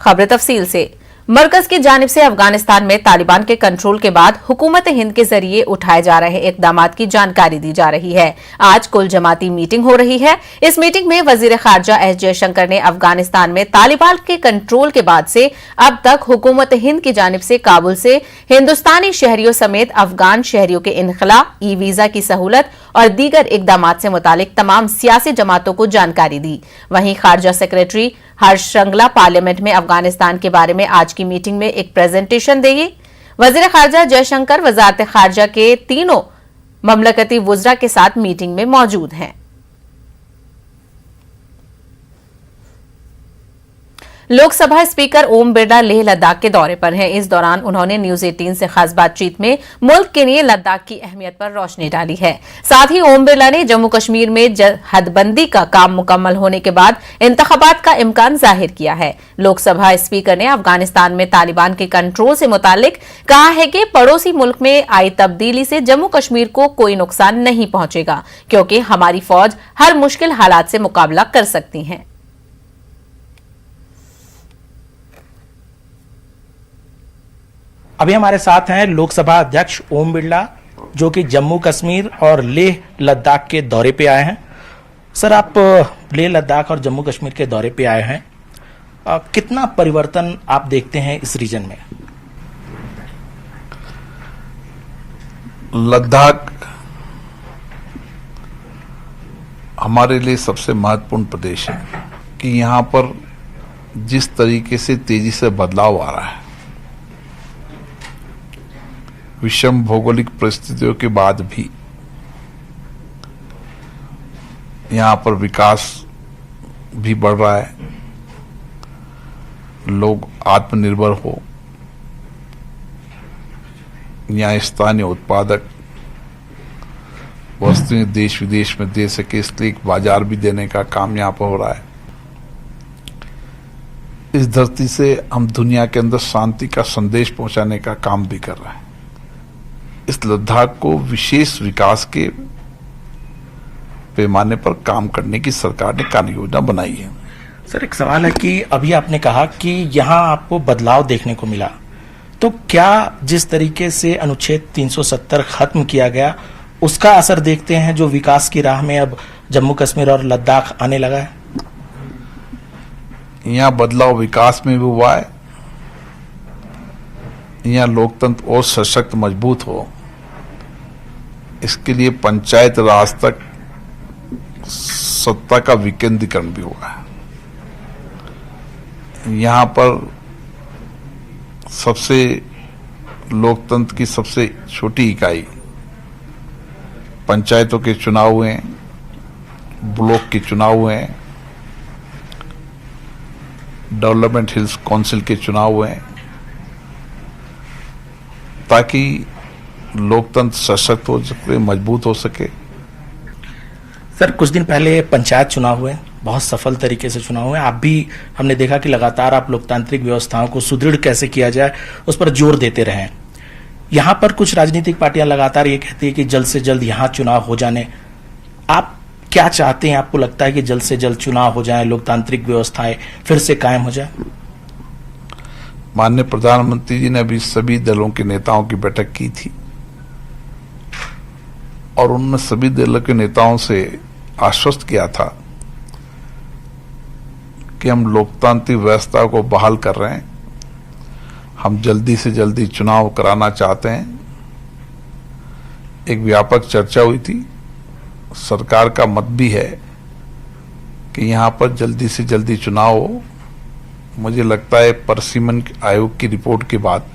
खबर तफसील से। मरकज की जानिब से अफगानिस्तान में तालिबान के कंट्रोल के बाद हुकूमत हिंद के जरिए उठाए जा रहे इकदामात की जानकारी दी जा रही है। आज कुल जमाती मीटिंग हो रही है। इस मीटिंग में वजीर खारजा एस जयशंकर ने अफगानिस्तान में तालिबान के कंट्रोल के बाद से अब तक हुकूमत हिंद की जानिब से काबुल से हिंदुस्तानी शहरियों समेत अफगान शहरियों के इनखला, ई वीजा की सहूलत और दीगर इकदामात से मुतालिक तमाम सियासी जमातों को जानकारी दी। वहीं खारजा सेक्रेटरी हर्ष श्रृंगला पार्लियामेंट में अफगानिस्तान के बारे में आज की मीटिंग में एक प्रेजेंटेशन देंगे। वजीर खारजा जयशंकर वजारत खारजा के तीनों ममलकती वुज़रा के साथ मीटिंग में मौजूद हैं। लोकसभा स्पीकर ओम बिरला लेह लद्दाख के दौरे पर हैं। इस दौरान उन्होंने न्यूज 18 से खास बातचीत में मुल्क के लिए लद्दाख की अहमियत पर रोशनी डाली है। साथ ही ओम बिरला ने जम्मू कश्मीर में हदबंदी का काम मुकम्मल होने के बाद इंतखाबात का इम्कान जाहिर किया है। लोकसभा स्पीकर ने अफगानिस्तान में तालिबान के कंट्रोल से मुतालिक कहा है कि पड़ोसी मुल्क में आई तब्दीली से जम्मू कश्मीर को कोई नुकसान नहीं पहुंचेगा, क्योंकि हमारी फौज हर मुश्किल हालात से मुकाबला कर सकती है। अभी हमारे साथ हैं लोकसभा अध्यक्ष ओम बिरला, जो कि जम्मू कश्मीर और लेह लद्दाख के दौरे पे आए हैं। सर, आप लेह लद्दाख और जम्मू कश्मीर के दौरे पे आए हैं, कितना परिवर्तन आप देखते हैं इस रीजन में? लद्दाख हमारे लिए सबसे महत्वपूर्ण प्रदेश है कि यहाँ पर जिस तरीके से तेजी से बदलाव आ रहा है, विषम भौगोलिक परिस्थितियों के बाद भी यहाँ पर विकास भी बढ़ रहा है, लोग आत्मनिर्भर हो, यहाँ स्थानीय उत्पादक वस्तुएं देश विदेश में दे सके, इसलिए एक बाजार भी देने का काम यहाँ पर हो रहा है। इस धरती से हम दुनिया के अंदर शांति का संदेश पहुंचाने का काम भी कर रहे हैं। इस लद्दाख को विशेष विकास के पैमाने पर काम करने की सरकार ने कार्य योजना बनाई है। सर, एक सवाल है कि अभी आपने कहा कि यहाँ आपको बदलाव देखने को मिला, तो क्या जिस तरीके से अनुच्छेद 370 खत्म किया गया उसका असर देखते हैं जो विकास की राह में अब जम्मू कश्मीर और लद्दाख आने लगा है? यहाँ बदलाव विकास में भी हुआ है। यहाँ लोकतंत्र और सशक्त मजबूत हो, इसके लिए पंचायत राज तक सत्ता का विकेंद्रीकरण भी हुआ है। यहाँ पर सबसे लोकतंत्र की सबसे छोटी इकाई पंचायतों के चुनाव हुए, ब्लॉक के चुनाव हुए, डेवलपमेंट हिल्स काउंसिल के चुनाव हुए, ताकि लोकतंत्र सशक्त हो सके, मजबूत हो सके। सर, कुछ दिन पहले पंचायत चुनाव हुए, बहुत सफल तरीके से चुनाव हुए। आप भी, हमने देखा कि लगातार आप लोकतांत्रिक व्यवस्थाओं को सुदृढ़ कैसे किया जाए उस पर जोर देते रहे। यहाँ पर कुछ राजनीतिक पार्टियां लगातार ये कहती है कि जल्द से जल्द यहाँ चुनाव हो जाने, आप क्या चाहते हैं? आपको लगता है कि जल्द से जल्द चुनाव हो जाए, लोकतांत्रिक व्यवस्थाएं फिर से कायम हो जाए? माननीय प्रधानमंत्री जी ने अभी सभी दलों के नेताओं की बैठक की थी और उन्होंने सभी दलों के नेताओं से आश्वस्त किया था कि हम लोकतांत्रिक व्यवस्था को बहाल कर रहे हैं, हम जल्दी से जल्दी चुनाव कराना चाहते हैं। एक व्यापक चर्चा हुई थी, सरकार का मत भी है कि यहाँ पर जल्दी से जल्दी चुनाव हो। मुझे लगता है परिसीमन आयोग की रिपोर्ट के बाद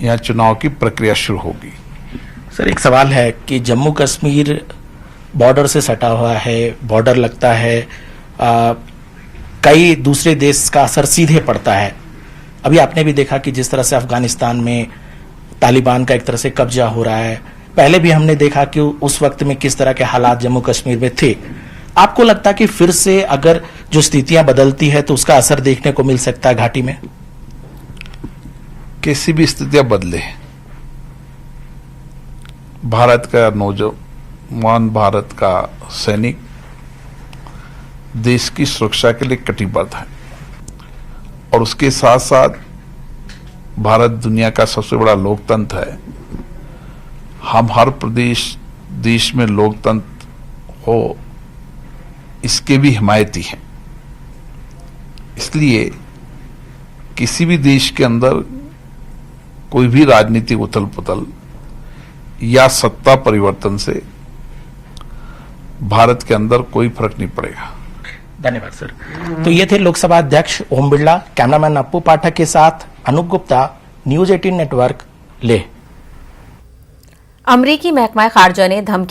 यहाँ चुनाव की प्रक्रिया शुरू होगी। सर, एक सवाल है कि जम्मू कश्मीर बॉर्डर से सटा हुआ है, बॉर्डर लगता है, कई दूसरे देश का असर सीधे पड़ता है। अभी आपने भी देखा कि जिस तरह से अफगानिस्तान में तालिबान का एक तरह से कब्जा हो रहा है, पहले भी हमने देखा कि उस वक्त में किस तरह के हालात जम्मू कश्मीर में थे। आपको लगता है कि फिर से अगर जो स्थितियां बदलती है तो उसका असर देखने को मिल सकता है घाटी में? कैसी भी स्थितियां बदले, भारत का नौजवान, भारत का सैनिक देश की सुरक्षा के लिए कटिबद्ध है और उसके साथ साथ भारत दुनिया का सबसे बड़ा लोकतंत्र है। हम हर देश में लोकतंत्र हो इसके भी हिमायती हैं। इसलिए किसी भी देश के अंदर कोई भी राजनीतिक उथल पुथल या सत्ता परिवर्तन से भारत के अंदर कोई फर्क नहीं पड़ेगा। धन्यवाद सर। तो ये थे लोकसभा अध्यक्ष ओम बिरला। कैमरामैन अप्पू पाठक के साथ अनूप गुप्ता, न्यूज 18 नेटवर्क, लेह। अमरीकी महकमा खारजा ने धमकी